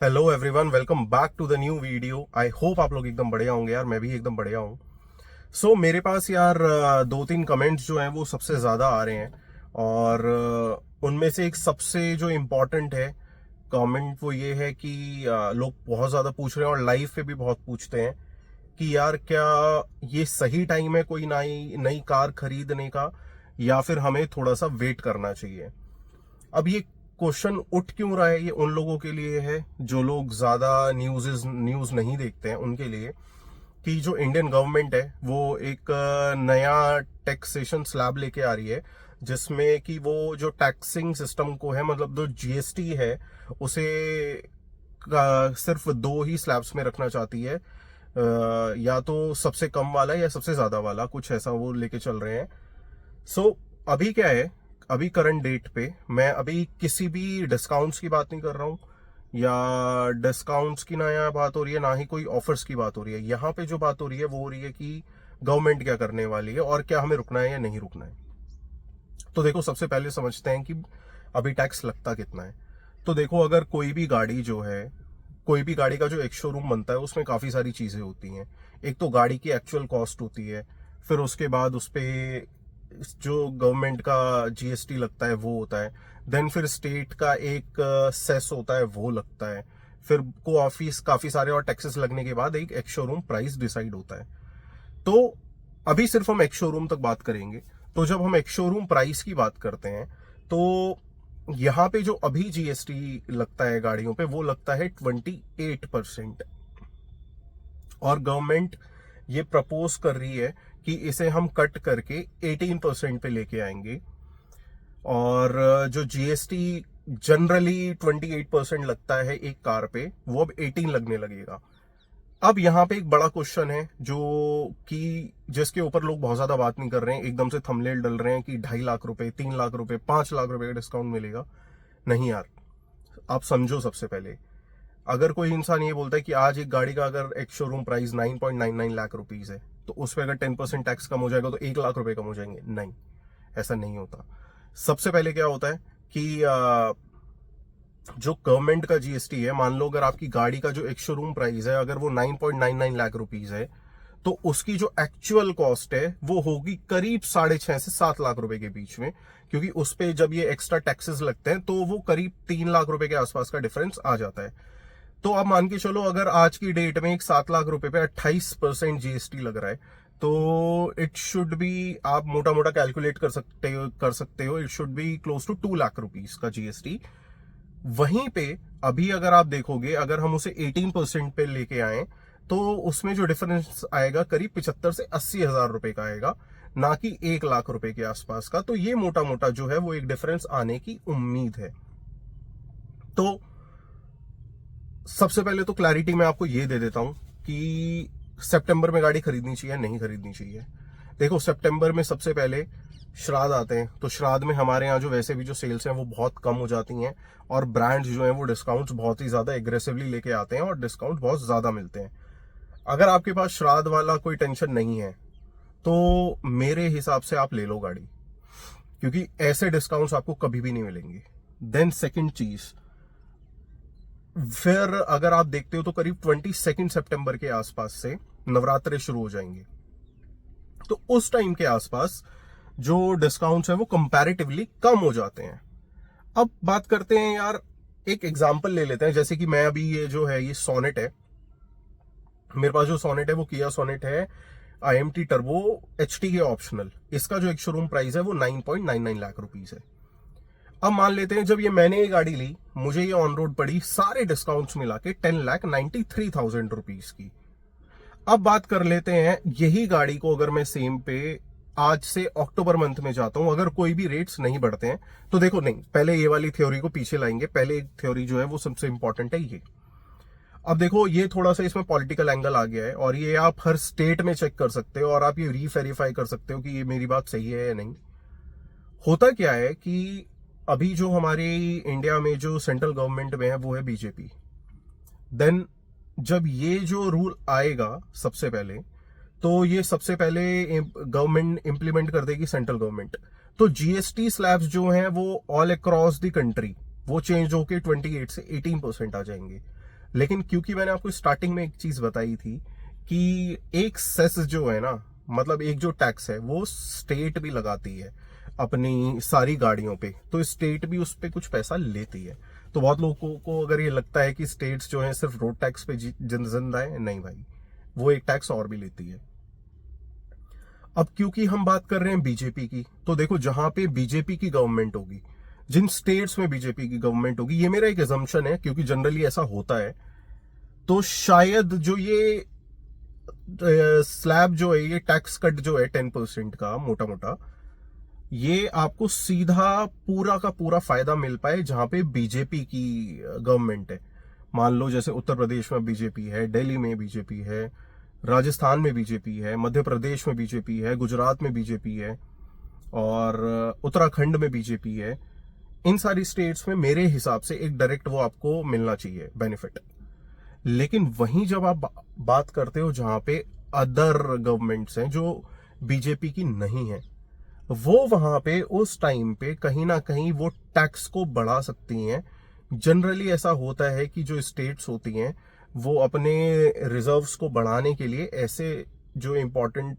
Hello everyone, welcome back to the new video. I hope आप लोग एकदम बढ़िया होंगे यार। मैं भी एकदम बढ़िया हूँ। मेरे पास यार दो तीन कमेंट्स जो हैं वो सबसे ज़्यादा आ रहे हैं। और उनमें से एक सबसे जो इम्पोर्टेंट है कमेंट वो ये है कि लोग बहुत ज़्यादा पूछ रहे हैं और लाइव पे भी बहुत पूछते हैं कि यार क्या ये सही टाइम है कोई नई नई कार खरीदने का, या फिर हमें थोड़ा सा वेट करना चाहिए। अब ये क्वेश्चन उठ क्यों रहा है, ये उन लोगों के लिए है जो लोग ज्यादा न्यूज नहीं देखते हैं, उनके लिए। कि जो इंडियन गवर्नमेंट है वो एक नया टैक्सेशन स्लैब लेके आ रही है, जिसमें कि वो जो टैक्सिंग सिस्टम को है, मतलब जो जीएसटी है उसे सिर्फ दो ही स्लैब्स में रखना चाहती है। या तो सबसे कम वाला या सबसे ज्यादा वाला, कुछ ऐसा वो लेके चल रहे हैं। अभी क्या है, अभी करंट डेट पे मैं अभी किसी भी डिस्काउंट्स की बात नहीं कर रहा हूँ, या डिस्काउंट्स की ना यहाँ बात हो रही है, ना ही कोई ऑफर्स की बात हो रही है। यहाँ पे जो बात हो रही है वो हो रही है कि गवर्नमेंट क्या करने वाली है और क्या हमें रुकना है या नहीं रुकना है। तो देखो, सबसे पहले समझते हैं कि अभी टैक्स लगता कितना है। तो देखो, अगर कोई भी गाड़ी जो है, कोई भी गाड़ी का जो एक शोरूम बनता है उसमें काफी सारी चीजें होती हैं। एक तो गाड़ी की एक्चुअल कॉस्ट होती है, फिर उसके बाद उस पे जो गवर्नमेंट का जीएसटी लगता है वो होता है, देन फिर स्टेट का एक सेस होता है वो लगता है, फिर को ऑफिस काफी सारे और टैक्सेस लगने के बाद एक शोरूम प्राइस डिसाइड होता है। तो अभी सिर्फ हम एक शोरूम तक बात करेंगे। तो जब हम एक शोरूम प्राइस की बात करते हैं, तो यहाँ पे जो अभी जीएसटी लगता है गाड़ियों पे वो लगता है 28%। और गवर्नमेंट ये प्रपोज कर रही है कि इसे हम कट करके 18% पे लेके आएंगे। और जो जीएसटी जनरली 28% लगता है एक कार पे, वो अब 18 लगने लगेगा। अब यहाँ पे एक बड़ा क्वेश्चन है जो कि जिसके ऊपर लोग बहुत ज्यादा बात नहीं कर रहे हैं, एकदम से थंबनेल डल रहे हैं कि 2.5 लाख रुपए, 3 लाख रुपए, 5 लाख रुपए का डिस्काउंट मिलेगा। नहीं यार, आप समझो। सबसे पहले, अगर कोई इंसान ये बोलता है कि आज एक गाड़ी का अगर एक शोरूम प्राइस 9.99 लाख रुपीज है, तो उस पर अगर 10% टैक्स कम हो जाएगा तो 1 लाख रुपए कम हो जाएंगे। नहीं, ऐसा नहीं होता। सबसे पहले क्या होता है कि जो गवर्नमेंट का जीएसटी है, मान लो अगर आपकी गाड़ी का जो एक शोरूम प्राइस है अगर वो 9.99 लाख रुपीज है, तो उसकी जो एक्चुअल कॉस्ट है वो होगी करीब 6.5 से 7 लाख रुपए के बीच में। क्योंकि उस पे जब ये एक्स्ट्रा टैक्सेस लगते हैं तो वो करीब 3 लाख रुपए के आसपास का डिफरेंस आ जाता है। तो आप मान के चलो, अगर आज की डेट में एक 7 लाख रुपए पे 28% जीएसटी लग रहा है, तो इट शुड बी, आप मोटा मोटा कैलकुलेट कर सकते हो, it should be close to 2 lakh rupees का जीएसटी। वहीं पे अभी अगर आप देखोगे, अगर हम उसे 18% पे लेके आए, तो उसमें जो डिफरेंस आएगा करीब 75 से 80 हजार रुपए का आएगा, ना कि 1 लाख रुपए के आसपास का। तो ये मोटा मोटा जो है वो एक डिफरेंस आने की उम्मीद है। तो सबसे पहले तो क्लैरिटी मैं आपको ये दे देता हूं कि सितंबर में गाड़ी खरीदनी चाहिए नहीं खरीदनी चाहिए। देखो, सितंबर में सबसे पहले श्राद्ध आते हैं, तो श्राद्ध में हमारे यहाँ जो वैसे भी जो सेल्स हैं वो बहुत कम हो जाती हैं, और ब्रांड्स जो हैं वो डिस्काउंट्स बहुत ही ज्यादा एग्रेसिवली लेके आते हैं और डिस्काउंट बहुत ज्यादा मिलते हैं। अगर आपके पास श्राद्ध वाला कोई टेंशन नहीं है, तो मेरे हिसाब से आप ले लो गाड़ी, क्योंकि ऐसे डिस्काउंट्स आपको कभी भी नहीं मिलेंगे। देन सेकंड चीज, फिर अगर आप देखते हो तो करीब 22 सितंबर के आसपास से नवरात्रे शुरू हो जाएंगे। तो उस टाइम के आसपास जो डिस्काउंट्स हैं वो कंपैरेटिवली कम हो जाते हैं। अब बात करते हैं यार, एक एग्जांपल ले लेते हैं। जैसे कि मैं अभी ये जो है, ये सोनेट है, मेरे पास जो सोनेट है वो किया सोनेट है आईएमटी टर्बो एचटी के ऑप्शनल। इसका जो एक शोरूम प्राइस है वो 9.99 लाख रुपीज है। अब मान लेते हैं जब ये मैंने ये गाड़ी ली, मुझे ये ऑन रोड पड़ी सारे डिस्काउंट्स मिला के 10,93,000 रुपीज की। अब बात कर लेते हैं, यही गाड़ी को अगर मैं सेम पे आज से अक्टूबर मंथ में जाता हूं, अगर कोई भी रेट्स नहीं बढ़ते हैं, तो देखो, नहीं, पहले ये वाली थ्योरी को पीछे लाएंगे। पहले एक थ्योरी जो है वो सबसे इंपॉर्टेंट है ये। अब देखो, ये थोड़ा सा इसमें पॉलिटिकल एंगल आ गया है, और ये आप हर स्टेट में चेक कर सकते हो और आप ये रीवेरीफाई कर सकते हो कि ये मेरी बात सही है या नहीं। होता क्या है कि अभी जो हमारे इंडिया में जो सेंट्रल गवर्नमेंट में है वो है बीजेपी। देन जब ये जो रूल आएगा, सबसे पहले तो ये सबसे पहले गवर्नमेंट इंप्लीमेंट कर देगी, सेंट्रल गवर्नमेंट। तो जीएसटी स्लैब्स जो हैं वो ऑल अक्रॉस द कंट्री वो चेंज होके 28 से 18% आ जाएंगे। लेकिन क्योंकि मैंने आपको स्टार्टिंग में एक चीज बताई थी कि एक सेस जो है ना, मतलब एक जो टैक्स है वो स्टेट भी लगाती है अपनी सारी गाड़ियों पे, तो स्टेट भी उस पे कुछ पैसा लेती है। तो बहुत लोगों को अगर ये लगता है कि स्टेट्स जो है सिर्फ रोड टैक्स पे जिंदा है, नहीं भाई, वो एक टैक्स और भी लेती है। अब क्योंकि हम बात कर रहे हैं बीजेपी की, तो देखो जहां पे बीजेपी की गवर्नमेंट होगी, जिन स्टेट्स में बीजेपी की गवर्नमेंट होगी, ये मेरा एक असम्पशन है क्योंकि जनरली ऐसा होता है, तो शायद जो ये स्लैब जो है, ये टैक्स कट जो है 10% का मोटा मोटा, ये आपको सीधा पूरा का पूरा फायदा मिल पाए जहां पे बीजेपी की गवर्नमेंट है। मान लो जैसे उत्तर प्रदेश में बीजेपी है, दिल्ली में बीजेपी है, राजस्थान में बीजेपी है, मध्य प्रदेश में बीजेपी है, गुजरात में बीजेपी है, और उत्तराखंड में बीजेपी है। इन सारी स्टेट्स में मेरे हिसाब से एक डायरेक्ट वो आपको मिलना चाहिए बेनिफिट। लेकिन वहीं जब आप बात करते हो जहां पे अदर गवर्नमेंट्स हैं जो बीजेपी की नहीं है, वो वहां पे उस टाइम पे कहीं ना कहीं वो टैक्स को बढ़ा सकती हैं। जनरली ऐसा होता है कि जो स्टेट्स होती हैं वो अपने रिजर्व्स को बढ़ाने के लिए ऐसे जो इंपॉर्टेंट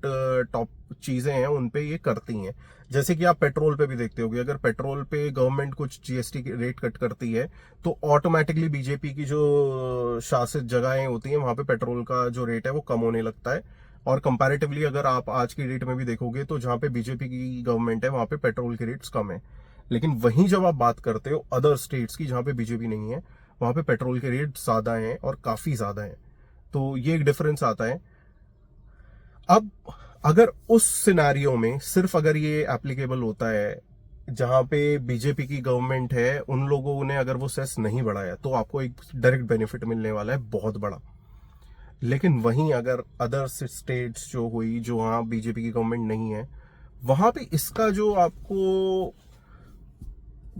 टॉप चीजें हैं उन पे ये करती हैं। जैसे कि आप पेट्रोल पे भी देखते होगे, अगर पेट्रोल पे गवर्नमेंट कुछ जीएसटी रेट कट करती है तो ऑटोमेटिकली बीजेपी की जो शासित जगहें होती हैं वहां पे पेट्रोल का जो रेट है वो कम होने लगता है। और कंपैरेटिवली अगर आप आज की डेट में भी देखोगे तो जहां पे बीजेपी की गवर्नमेंट है वहां पे पेट्रोल के रेट्स कम है। लेकिन वहीं जब आप बात करते हो अदर स्टेट्स की जहां पे बीजेपी नहीं है, वहां पे पेट्रोल के रेट ज्यादा हैं और काफी ज्यादा हैं। तो ये एक डिफरेंस आता है। अब अगर उस सिनेरियो में सिर्फ अगर ये एप्लीकेबल होता है जहां पे बीजेपी की गवर्नमेंट है, उन लोगों ने अगर वो सेस नहीं बढ़ाया तो आपको एक डायरेक्ट बेनिफिट मिलने वाला है बहुत बड़ा। लेकिन वहीं अगर अदर स्टेट्स जो हुई जो वहां बीजेपी की गवर्नमेंट नहीं है, वहां पे इसका जो आपको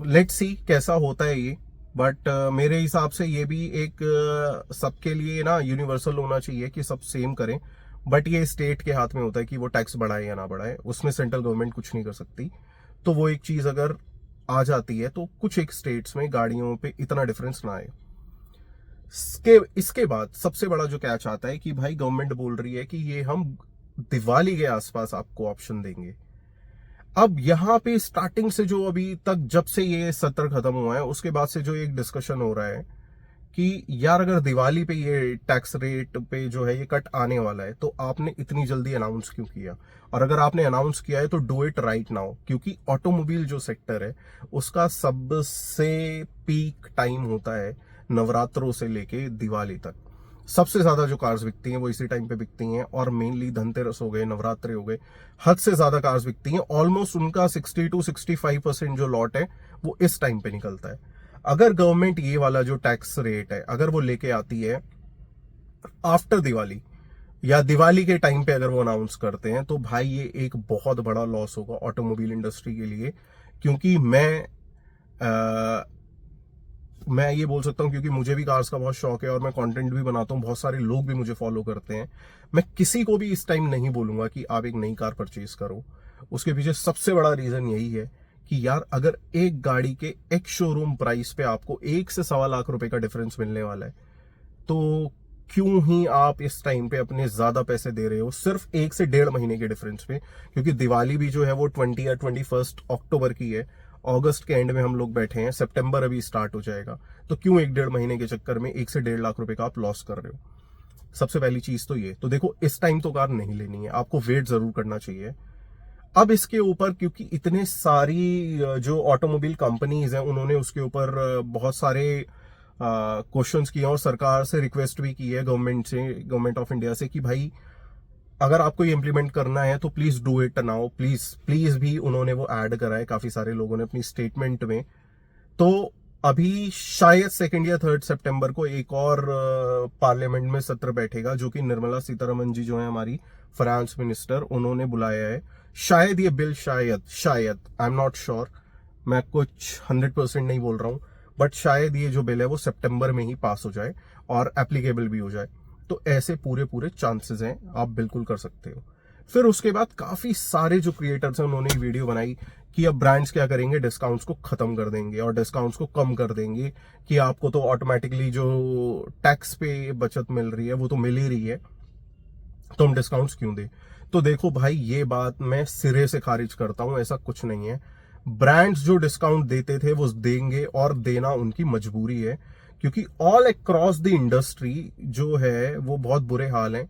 लेट्स सी कैसा होता है ये, बट मेरे हिसाब से ये भी एक सबके लिए ना यूनिवर्सल होना चाहिए कि सब सेम करें। बट ये स्टेट के हाथ में होता है कि वो टैक्स बढ़ाए या ना बढ़ाए, उसमें सेंट्रल गवर्नमेंट कुछ नहीं कर सकती। तो वो एक चीज अगर आ जाती है तो कुछ एक स्टेट्स में गाड़ियों पे इतना डिफरेंस ना आए। इसके बाद सबसे बड़ा जो कैच आता है कि भाई गवर्नमेंट बोल रही है कि ये हम दिवाली के आसपास आपको ऑप्शन देंगे। अब यहां पे स्टार्टिंग से जो अभी तक जब से ये सत्र खत्म हुआ है उसके बाद से जो एक डिस्कशन हो रहा है कि यार अगर दिवाली पे ये टैक्स रेट पे जो है ये कट आने वाला है तो आपने इतनी जल्दी अनाउंस क्यों किया, और अगर आपने अनाउंस किया है तो डू इट राइट नाउ। क्योंकि ऑटोमोबाइल जो सेक्टर है उसका सबसे पीक टाइम होता है नवरात्रों से लेके दिवाली तक। सबसे ज्यादा जो कार्स बिकती हैं वो इसी टाइम पे बिकती हैं, और मेनली धनतेरस हो गए, नवरात्रि हो गए, हद से ज्यादा कार्स बिकती हैं। ऑलमोस्ट उनका 60 to 65% जो लॉट है वो इस टाइम पे निकलता है। अगर गवर्नमेंट ये वाला जो टैक्स रेट है अगर वो लेके आती है आफ्टर दिवाली या दिवाली के टाइम पे अगर वो अनाउंस करते हैं तो भाई ये एक बहुत बड़ा लॉस होगा ऑटोमोबाइल इंडस्ट्री के लिए। क्योंकि मैं ये बोल सकता हूं क्योंकि मुझे भी कार्स का बहुत शौक है और मैं कंटेंट भी बनाता हूं, बहुत सारे लोग भी मुझे फॉलो करते हैं। मैं किसी को भी इस टाइम नहीं बोलूंगा कि आप एक नई कार परचेज करो। उसके पीछे सबसे बड़ा रीजन यही है कि यार अगर एक गाड़ी के एक शोरूम प्राइस पे आपको 1 से 1.25 लाख रुपए का डिफरेंस मिलने वाला है, तो क्यों ही आप इस टाइम पे अपने ज्यादा पैसे दे रहे हो सिर्फ 1 से 1.5 महीने के डिफरेंस पे। क्योंकि दिवाली भी जो है वो 20 या 21 अक्टूबर की है, अगस्त के एंड में हम लोग बैठे हैं, सितंबर अभी स्टार्ट हो जाएगा। तो क्यों 1-1.5 महीने के चक्कर में 1 से 1.5 लाख रुपए का आप लॉस कर रहे हो। सबसे पहली चीज तो ये, तो देखो इस टाइम तो कार नहीं लेनी है, आपको वेट जरूर करना चाहिए। अब इसके ऊपर क्योंकि इतने सारी जो ऑटोमोबाइल कंपनीज हैं उन्होंने उसके ऊपर बहुत सारे क्वेश्चंस किए और सरकार से रिक्वेस्ट भी की है गवर्नमेंट ऑफ इंडिया से कि भाई अगर आपको ये इंप्लीमेंट करना है तो please do it now, please please भी उन्होंने वो ऐड करा है काफी सारे लोगों ने अपनी स्टेटमेंट में। तो अभी शायद 2 या 3 सितंबर को एक और पार्लियामेंट में सत्र बैठेगा जो कि निर्मला सीतारमन जी जो है हमारी फाइनेंस मिनिस्टर, उन्होंने बुलाया है। शायद ये बिल शायद आई एम नॉट श्योर, मैं कुछ 100% नहीं बोल रहा हूं, बट शायद ये जो बिल है वो सितंबर में ही पास हो जाए और एप्लीकेबल भी हो जाए। तो ऐसे पूरे चांसेस हैं, आप बिल्कुल कर सकते हो। फिर उसके बाद काफी सारे जो क्रिएटर्स हैं उन्होंने वीडियो बनाई कि अब ब्रांड्स क्या करेंगे, डिस्काउंट्स को खत्म कर देंगे और डिस्काउंट्स को कम कर देंगे कि आपको तो ऑटोमेटिकली जो टैक्स पे बचत मिल रही है वो तो मिल ही रही है, तो हम डिस्काउंट्स क्यों दें। तो देखो भाई, ये बात मैं सिरे से खारिज करता हूं, ऐसा कुछ नहीं है। ब्रांड्स जो डिस्काउंट देते थे वो देंगे और देना उनकी मजबूरी है, क्योंकि ऑल अक्रॉस द इंडस्ट्री जो है वो बहुत बुरे हाल हैं।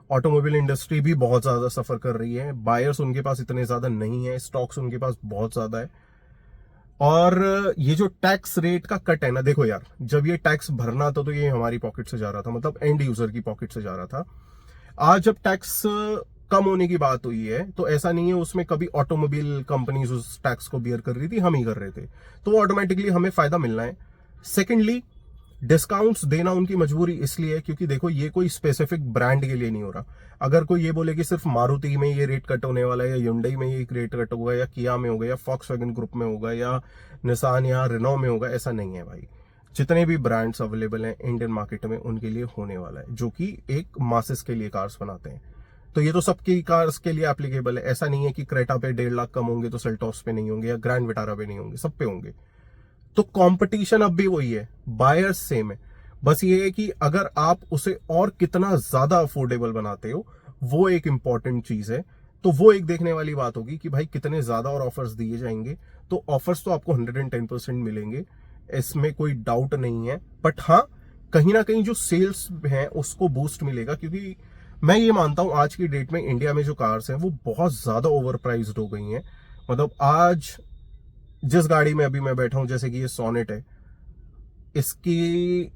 ऑटोमोबाइल इंडस्ट्री भी बहुत ज्यादा सफर कर रही है, बायर्स उनके पास इतने ज्यादा नहीं है, स्टॉक्स उनके पास बहुत ज्यादा है। और ये जो टैक्स रेट का कट है ना, देखो यार, जब ये टैक्स भरना था तो ये हमारी पॉकेट से जा रहा था, मतलब एंड यूजर की पॉकेट से जा रहा था। आज जब टैक्स कम होने की बात हुई है तो ऐसा नहीं है उसमें कभी ऑटोमोबाइल कंपनीज उस टैक्स को बियर कर रही थी, हम ही कर रहे थे, तो ऑटोमेटिकली हमें फायदा मिलना है। सेकेंडली, डिस्काउंट्स देना उनकी मजबूरी इसलिए है क्योंकि देखो, ये कोई स्पेसिफिक ब्रांड के लिए नहीं हो रहा। अगर कोई ये बोले कि सिर्फ मारुति में ये रेट कट होने वाला है, या Hyundai में ये रेट कट होगा, या किया में होगा, या Volkswagen ग्रुप में होगा, या निसान या रेनो में होगा, ऐसा नहीं है भाई। जितने भी ब्रांड्स अवेलेबल हैं इंडियन मार्केट में उनके लिए होने वाला है, जो कि एक मासेस के लिए कार्स बनाते हैं। तो ये तो सबकी कार्स के लिए एप्लीकेबल है, ऐसा नहीं है कि क्रेटा पे 1.5 लाख कम होंगे तो सेल्टॉस पे नहीं होंगे, या ग्रैंड विटारा पे नहीं होंगे, सब पे होंगे। तो कंपटीशन अब भी वही है, बायर्स सेम है, बस ये है कि अगर आप उसे और कितना ज्यादा अफोर्डेबल बनाते हो, वो एक इंपॉर्टेंट चीज है। तो वो एक देखने वाली बात होगी कि भाई कितने ज्यादा और ऑफर्स दिए जाएंगे। तो ऑफर्स तो आपको 110% मिलेंगे, इसमें कोई डाउट नहीं है। बट हाँ, कहीं ना कहीं जो सेल्स है उसको बूस्ट मिलेगा, क्योंकि मैं ये मानता हूं आज की डेट में इंडिया में जो कार्स हैं वो बहुत ज्यादा ओवर प्राइस्ड हो गई हैं। मतलब आज जिस गाड़ी में अभी मैं बैठा हूं, जैसे कि ये सोनेट है, इसकी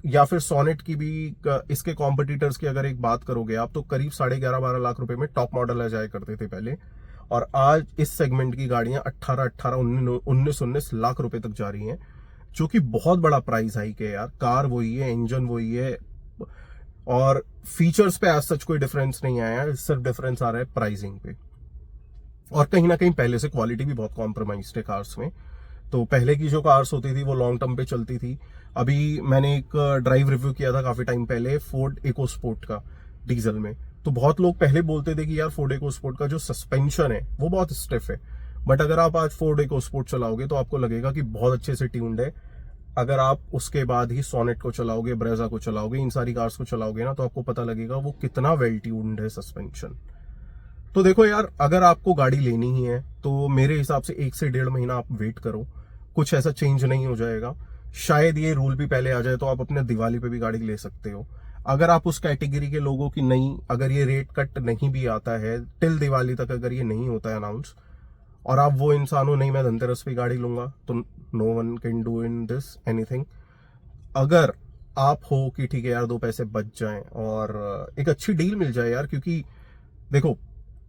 या फिर सोनेट की भी, इसके कॉम्पिटिटर्स की अगर एक बात करोगे आप, तो करीब 11.5-12 लाख रुपए में टॉप मॉडल आ जाया करते थे पहले, और आज इस सेगमेंट की गाड़ियां 18-19 लाख रुपए तक जा रही हैं, जो कि बहुत बड़ा प्राइस हाइक है यार। कार वही है, इंजन वही है, और फीचर्स पे आज सच कोई डिफरेंस नहीं आया है, सिर्फ डिफरेंस आ रहा है प्राइसिंग पे। और कहीं ना कहीं पहले से क्वालिटी भी बहुत कॉम्प्रोमाइज है कार्स में। तो पहले की जो कार्स होती थी वो लॉन्ग टर्म पे चलती थी। अभी मैंने एक ड्राइव रिव्यू किया था काफी टाइम पहले फोर्ड इकोस्पोर्ट का डीजल में, तो बहुत लोग पहले बोलते थे कि यार फोर्ड इकोस्पोर्ट का जो सस्पेंशन है वो बहुत स्टिफ है, बट अगर आप आज फोर्ड इकोस्पोर्ट चलाओगे तो आपको लगेगा कि बहुत अच्छे से ट्यून्ड है। अगर आप उसके बाद ही सोनेट को चलाओगे, ब्रेजा को चलाओगे, इन सारी कार्स को चलाओगे ना, तो आपको पता लगेगा वो कितना वेल ट्यून्ड है सस्पेंशन। तो देखो यार, अगर आपको गाड़ी लेनी ही है तो मेरे हिसाब से 1 से 1.5 महीना आप वेट करो, कुछ ऐसा चेंज नहीं हो जाएगा। शायद ये रूल भी पहले आ जाए तो आप अपने दिवाली पे भी गाड़ी ले सकते हो। अगर आप उस कैटेगरी के लोगों की नहीं, अगर ये रेट कट नहीं भी आता है टिल दिवाली तक, अगर ये नहीं होता है अनाउंस, और आप वो इंसान हो, नहीं मैं धनतेरस पे गाड़ी लूंगा, तो no one can do in this anything. अगर आप हो कि ठीक है यार 2 पैसे बच जाएं और एक अच्छी डील मिल जाए यार, क्योंकि देखो,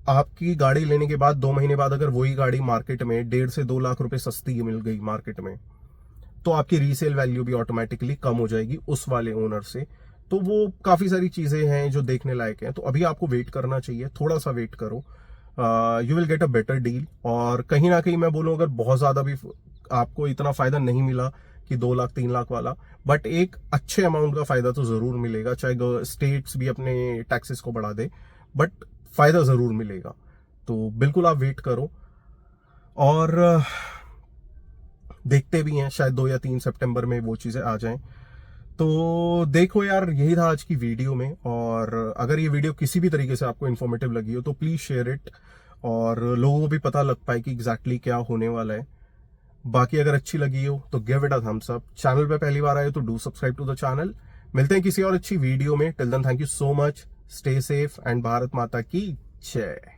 आपकी गाड़ी लेने के बाद 2 महीने बाद अगर वही गाड़ी मार्केट में 1.5 से 2 लाख रुपए सस्ती मिल गई मार्केट में, तो आपकी रीसेल वैल्यू भी ऑटोमेटिकली कम हो जाएगी उस वाले ओनर से। तो वो काफी सारी चीजें हैं जो देखने लायक हैं। तो अभी आपको वेट करना चाहिए, थोड़ा सा वेट करो, you will get a better deal. और कहीं ना कहीं मैं बोलूं, अगर बहुत ज्यादा भी आपको इतना फायदा नहीं मिला कि 2 लाख 3 लाख वाला, बट एक अच्छे अमाउंट का फायदा तो जरूर मिलेगा, चाहे स्टेट्स भी अपने टैक्सेस को बढ़ा दे, बट फायदा जरूर मिलेगा। तो बिल्कुल आप वेट करो, और देखते भी हैं शायद 2 या 3 सितंबर में वो चीजें आ जाएं। तो देखो यार, यही था आज की वीडियो में, और अगर ये वीडियो किसी भी तरीके से आपको इन्फॉर्मेटिव लगी हो तो प्लीज शेयर इट, और लोगों को भी पता लग पाए कि एग्जैक्टली क्या होने वाला है। बाकी अगर अच्छी लगी हो तो give it a thumbs up. Channel पे पहली बार आए तो do subscribe to the channel. मिलते हैं किसी और अच्छी वीडियो में। Till then thank you so much, stay safe, and Bharat Mata की जय।